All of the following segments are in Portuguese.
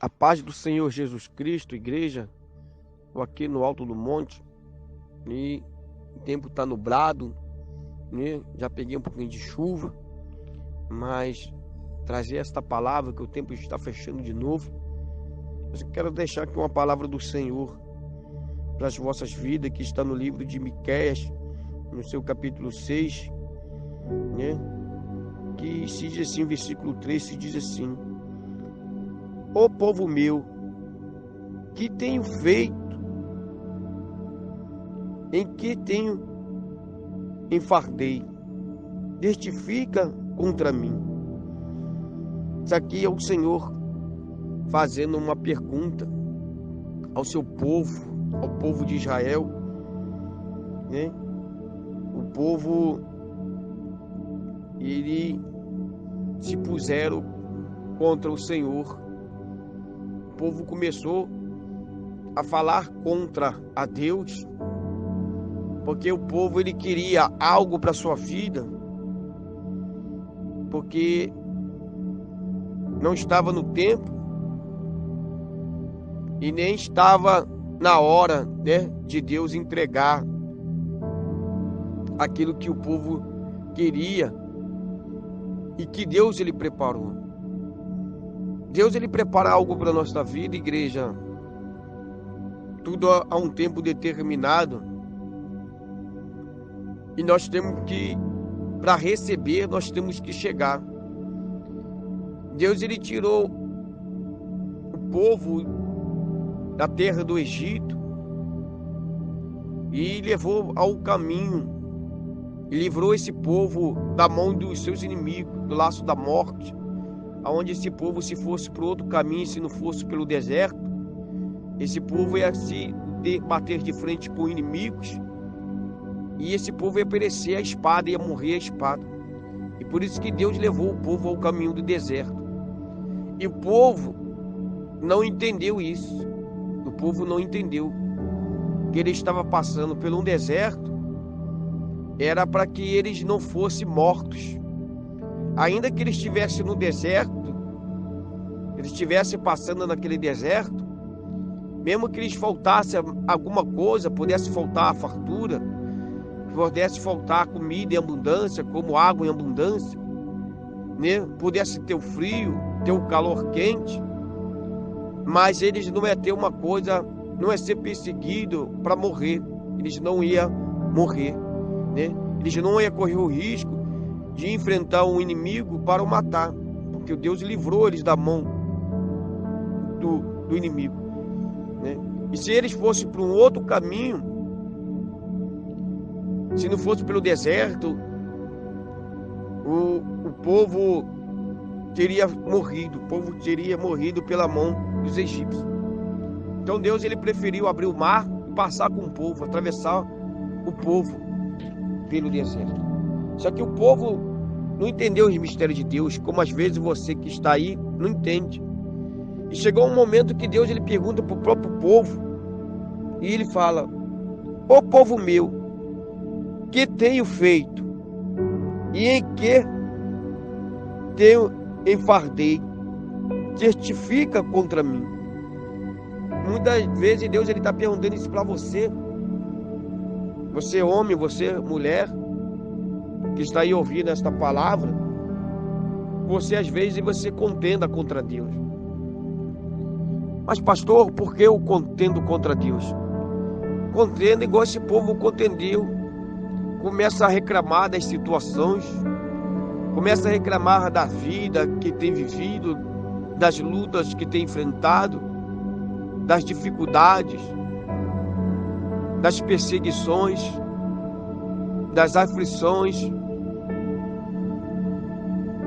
A paz do Senhor Jesus Cristo, igreja. Estou aqui no alto do monte e o tempo está nublado, né? Já peguei um pouquinho de chuva, mas trazer esta palavra que o tempo está fechando de novo. Eu quero deixar aqui uma palavra do Senhor para as vossas vidas, que está no livro de Miqueias, no seu capítulo 6, né? Que se diz assim, versículo 3, se diz assim: Ó povo meu, que tenho feito, em que tenho enfardei, testifica contra mim. Isso aqui é o Senhor fazendo uma pergunta ao seu povo, ao povo de Israel, né? O povo, ele se puseram contra o Senhor. O povo começou a falar contra a Deus, porque o povo ele queria algo para sua vida, porque não estava no tempo e nem estava na hora, né, de Deus entregar aquilo que o povo queria e que Deus ele preparou. Deus ele prepara algo para a nossa vida, igreja. Tudo há um tempo determinado. E nós temos que, para receber, nós temos que chegar. Deus ele tirou o povo da terra do Egito e levou ao caminho e livrou esse povo da mão dos seus inimigos, do laço da morte, aonde esse povo, se fosse para outro caminho, se não fosse pelo deserto, esse povo ia se bater de frente com inimigos e esse povo ia perecer a espada, ia morrer a espada. E por isso que Deus levou o povo ao caminho do deserto. E o povo não entendeu isso. O povo não entendeu que ele estava passando por um deserto, era para que eles não fossem mortos. Ainda que eles estivessem no deserto, eles estivessem passando naquele deserto, mesmo que lhes faltasse alguma coisa, pudesse faltar a fartura, pudesse faltar comida em abundância, como água em abundância, né? Pudesse ter o frio, ter o calor quente, mas eles não iam ter uma coisa, não é ser perseguido para morrer, eles não iam morrer, né? Eles não iam correr o risco de enfrentar um inimigo para o matar, porque Deus livrou eles da mão do inimigo, né? E se eles fossem para um outro caminho, se não fosse pelo deserto, o povo teria morrido, o povo teria morrido pela mão dos egípcios. Então Deus ele preferiu abrir o mar e passar com o povo, atravessar o povo pelo deserto. Só que o povo não entendeu os mistérios de Deus, como às vezes você que está aí não entende. E chegou um momento que Deus ele pergunta para o próprio povo e ele fala: Ó povo meu, que tenho feito e em que tenho enfardei, testifica contra mim. Muitas vezes Deus ele está perguntando isso para você. Você homem, você mulher, que está aí ouvindo esta palavra, você às vezes você contenda contra Deus. Mas pastor, por que eu contendo contra Deus? Contenda igual esse povo contendeu. Começa a reclamar das situações, começa a reclamar da vida que tem vivido, das lutas que tem enfrentado, das dificuldades, das perseguições, das aflições,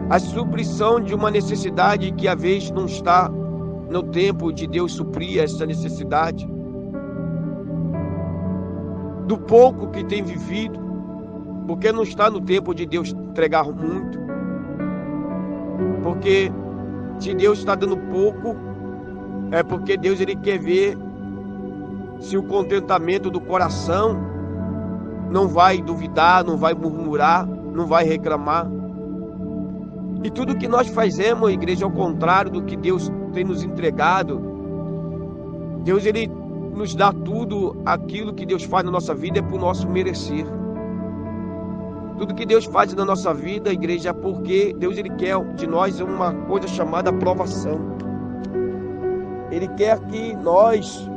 a suprição de uma necessidade que às vezes não está no tempo de Deus suprir essa necessidade, do pouco que tem vivido, porque não está no tempo de Deus entregar muito, porque se Deus está dando pouco, é porque Deus ele quer ver se o contentamento do coração não vai duvidar, não vai murmurar, não vai reclamar. E tudo que nós fazemos, igreja, ao contrário do que Deus tem nos entregado, Deus, ele nos dá tudo aquilo que Deus faz na nossa vida é por nosso merecer. Tudo que Deus faz na nossa vida, igreja, é porque Deus, ele quer de nós uma coisa chamada aprovação. Ele quer que nós,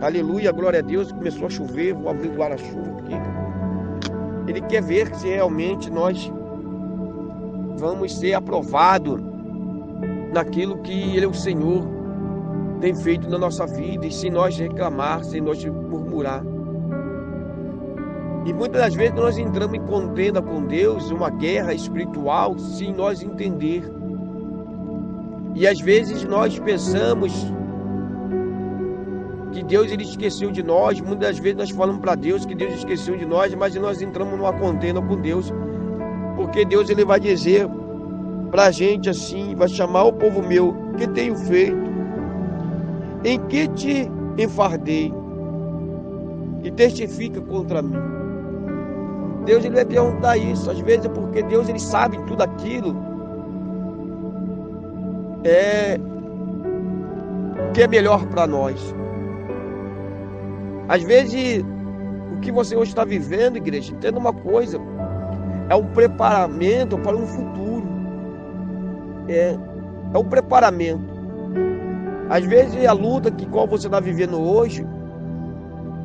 aleluia, glória a Deus, começou a chover, vou abrir o guarda-chuva aqui. Ele quer ver se realmente nós vamos ser aprovados naquilo que Ele, o Senhor, tem feito na nossa vida, e sem nós reclamar, sem nós murmurar. E muitas das vezes nós entramos em contenda com Deus, uma guerra espiritual, sem nós entender. E às vezes nós pensamos que Deus, ele esqueceu de nós. Muitas das vezes nós falamos para Deus que Deus esqueceu de nós, mas nós entramos numa contenda com Deus, porque Deus, ele vai dizer para a gente assim, vai chamar: o povo meu, que tenho feito? Em que te enfardei? E testifica contra mim. Deus, ele vai perguntar isso. Às vezes é porque Deus, ele sabe tudo aquilo que é melhor para nós. Às vezes, o que você hoje está vivendo, igreja, entenda uma coisa: é um preparamento para um futuro. É um preparamento. Às vezes, a luta que qual você está vivendo hoje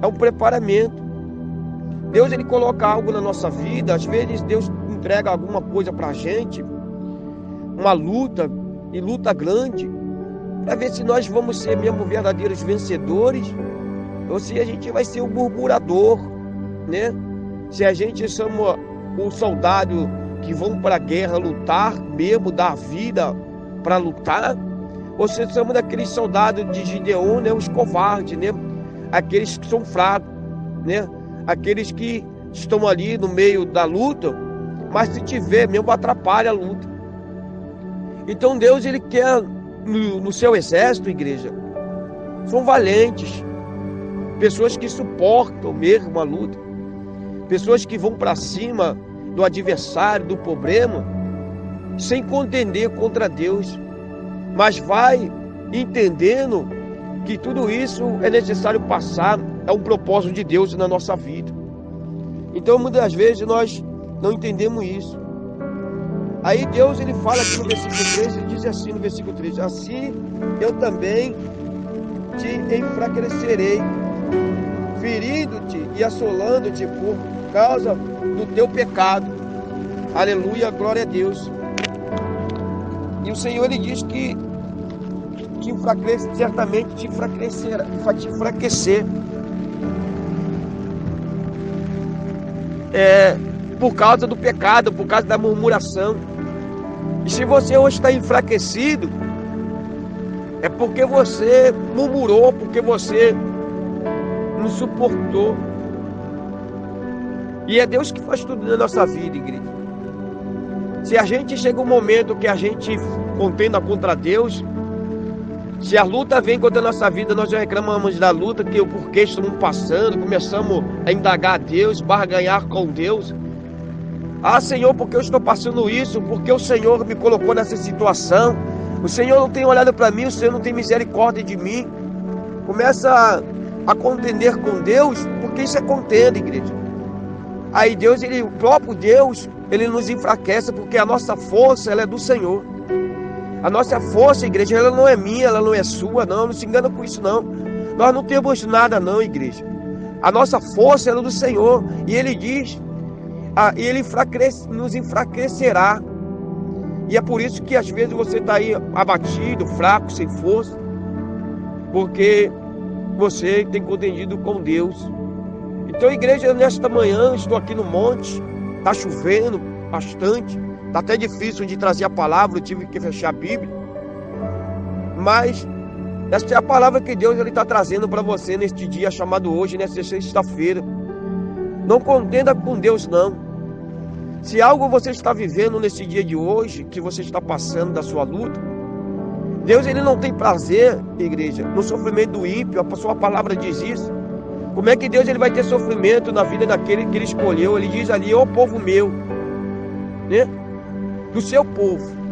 é um preparamento. Deus, ele coloca algo na nossa vida. Às vezes, Deus entrega alguma coisa para a gente, uma luta, e luta grande, para ver se nós vamos ser mesmo verdadeiros vencedores, ou se a gente vai ser um murmurador, né? Se a gente somos um soldado que vão para a guerra lutar mesmo, dar vida para lutar, ou se somos daqueles soldados de Gideon, né? Os covardes, né? Aqueles que são fracos, né? Aqueles que estão ali no meio da luta, mas se tiver mesmo atrapalha a luta. Então Deus, ele quer no seu exército, igreja, são valentes, pessoas que suportam mesmo a luta, pessoas que vão para cima do adversário, do problema, sem contender contra Deus, mas vai entendendo que tudo isso é necessário passar, é um propósito de Deus na nossa vida. Então muitas vezes nós não entendemos isso. Aí Deus, ele fala aqui no versículo 13, ele diz assim no versículo 13: assim eu também te enfraquecerei, ferindo-te e assolando-te por causa do teu pecado. Aleluia, glória a Deus. E o Senhor, ele diz que te enfraquece, certamente te enfraquecerá, vai te enfraquecer. Por causa do pecado, por causa da murmuração. E se você hoje está enfraquecido, é porque você murmurou, porque você não suportou. E é Deus que faz tudo na nossa vida, igreja. Se a gente chega um momento que a gente contenda contra Deus, se a luta vem contra a nossa vida, nós já reclamamos da luta, que o porquê estamos passando, começamos a indagar a Deus, barganhar com Deus. Ah, Senhor, porque eu estou passando isso? Porque o Senhor me colocou nessa situação? O Senhor não tem olhado para mim, o Senhor não tem misericórdia de mim. Começa a contender com Deus, porque isso é contenda, igreja. Aí Deus, o próprio Deus, ele nos enfraquece, porque a nossa força, ela é do Senhor. A nossa força, igreja, ela não é minha, ela não é sua, não se engana com isso, não. Nós não temos nada, não, igreja. A nossa força, ela é do Senhor. E Ele diz, e Ele nos enfraquecerá. E é por isso que às vezes você está aí abatido, fraco, sem força, porque você tem contendido com Deus. Então, igreja, nesta manhã, estou aqui no monte, está chovendo bastante, está até difícil de trazer a palavra, eu tive que fechar a Bíblia, mas essa é a palavra que Deus está trazendo para você neste dia chamado hoje, nesta sexta-feira. Não contenda com Deus, não. Se algo você está vivendo nesse dia de hoje, que você está passando da sua luta, Deus, ele não tem prazer, igreja, no sofrimento do ímpio. A sua palavra diz isso. Como é que Deus, ele vai ter sofrimento na vida daquele que ele escolheu? Ele diz ali: ó povo meu, né? Do seu povo.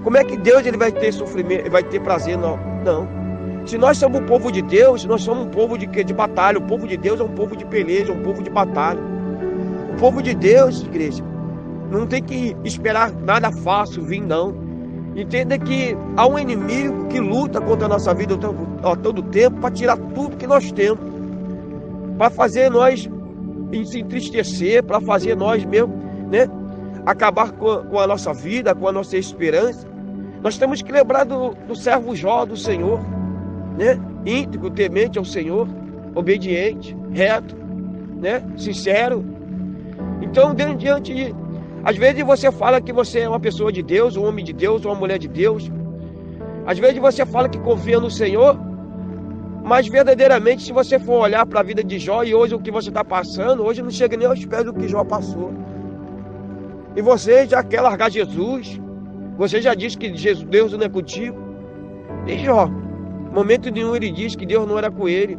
Como é que Deus ele vai ter sofrimento, vai ter prazer? Não. Não. Se nós somos um povo de Deus, nós somos um povo de batalha. O povo de Deus é um povo de peleja, um povo de batalha. O povo de Deus, igreja, não tem que esperar nada fácil vir, não. Entenda que há um inimigo que luta contra a nossa vida a todo tempo para tirar tudo que nós temos, para fazer nós se entristecer, para fazer nós mesmo, né, acabar com a nossa vida, com a nossa esperança. Nós temos que lembrar do servo Jó, do Senhor, né, íntegro, temente ao Senhor, obediente, reto, né, sincero. Então, diante de... Às vezes você fala que você é uma pessoa de Deus, um homem de Deus, uma mulher de Deus. Às vezes você fala que confia no Senhor, mas verdadeiramente, se você for olhar para a vida de Jó e hoje o que você está passando, hoje não chega nem aos pés do que Jó passou. E você já quer largar Jesus, você já disse que Deus não é contigo. E Jó, momento nenhum ele disse que Deus não era com ele.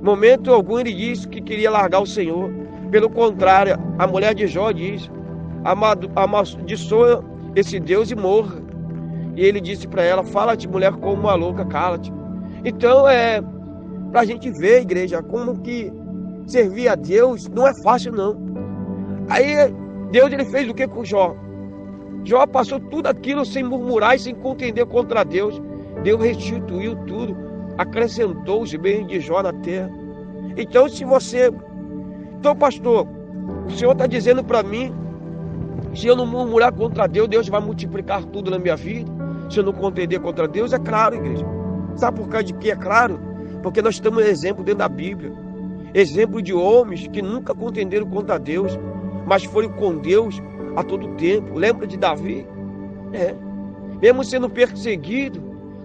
Momento algum ele disse que queria largar o Senhor. Pelo contrário, a mulher de Jó diz: amaldiçoa esse Deus e morra. E ele disse para ela: fala-te, mulher, como uma louca, cala-te. Então para a gente ver, igreja, como que servir a Deus não é fácil, não. Aí Deus ele fez o que com Jó? Jó passou tudo aquilo sem murmurar e sem contender contra Deus. Deus restituiu tudo, acrescentou os bens de Jó na terra. Então, Então, pastor, o Senhor está dizendo para mim, se eu não murmurar contra Deus, Deus vai multiplicar tudo na minha vida. Se eu não contender contra Deus, é claro, igreja. Sabe por causa de que é claro? Porque nós temos um exemplo dentro da Bíblia. Exemplo de homens que nunca contenderam contra Deus, mas foram com Deus a todo tempo. Lembra de Davi? Mesmo sendo perseguido,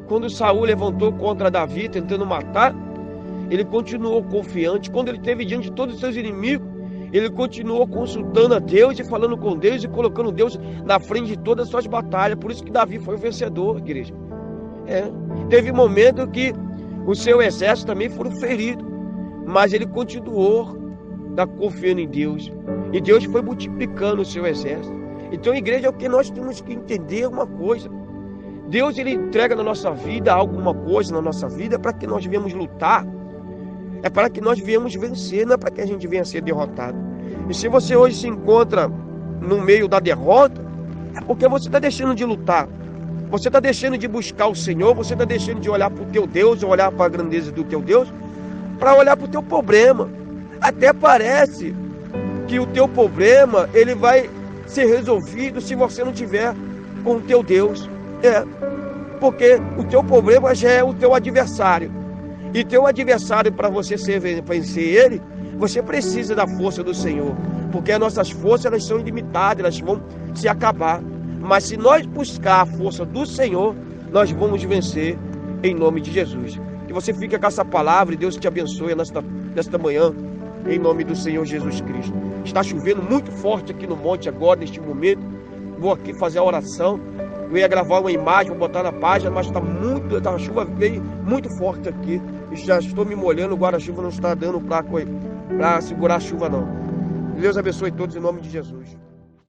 quando Saul levantou contra Davi, tentando matar, ele continuou confiante. Quando ele esteve diante de todos os seus inimigos, ele continuou consultando a Deus e falando com Deus e colocando Deus na frente de todas as suas batalhas. Por isso que Davi foi o vencedor, igreja. Teve momento que o seu exército também foram feridos, mas ele continuou confiando em Deus. E Deus foi multiplicando o seu exército. Então, igreja, é o que nós temos que entender uma coisa. Deus ele entrega na nossa vida alguma coisa na nossa vida para que nós venhamos lutar. É para que nós venhamos vencer, não é para que a gente venha ser derrotado. E se você hoje se encontra no meio da derrota, é porque você está deixando de lutar. Você está deixando de buscar o Senhor, você está deixando de olhar para o teu Deus, olhar para a grandeza do teu Deus, para olhar para o teu problema. Até parece que o teu problema ele vai ser resolvido se você não tiver com o teu Deus. Porque o teu problema já é o teu adversário. E teu adversário, para você vencer ele, você precisa da força do Senhor. Porque as nossas forças elas são ilimitadas, elas vão se acabar. Mas se nós buscar a força do Senhor, nós vamos vencer em nome de Jesus. Que você fique com essa palavra e Deus te abençoe nesta manhã, em nome do Senhor Jesus Cristo. Está chovendo muito forte aqui no monte agora, neste momento. Vou aqui fazer a oração. Eu ia gravar uma imagem, vou botar na página, mas a chuva veio muito forte aqui. E já estou me molhando, o guarda-chuva não está dando para segurar a chuva, não. Deus abençoe todos em nome de Jesus.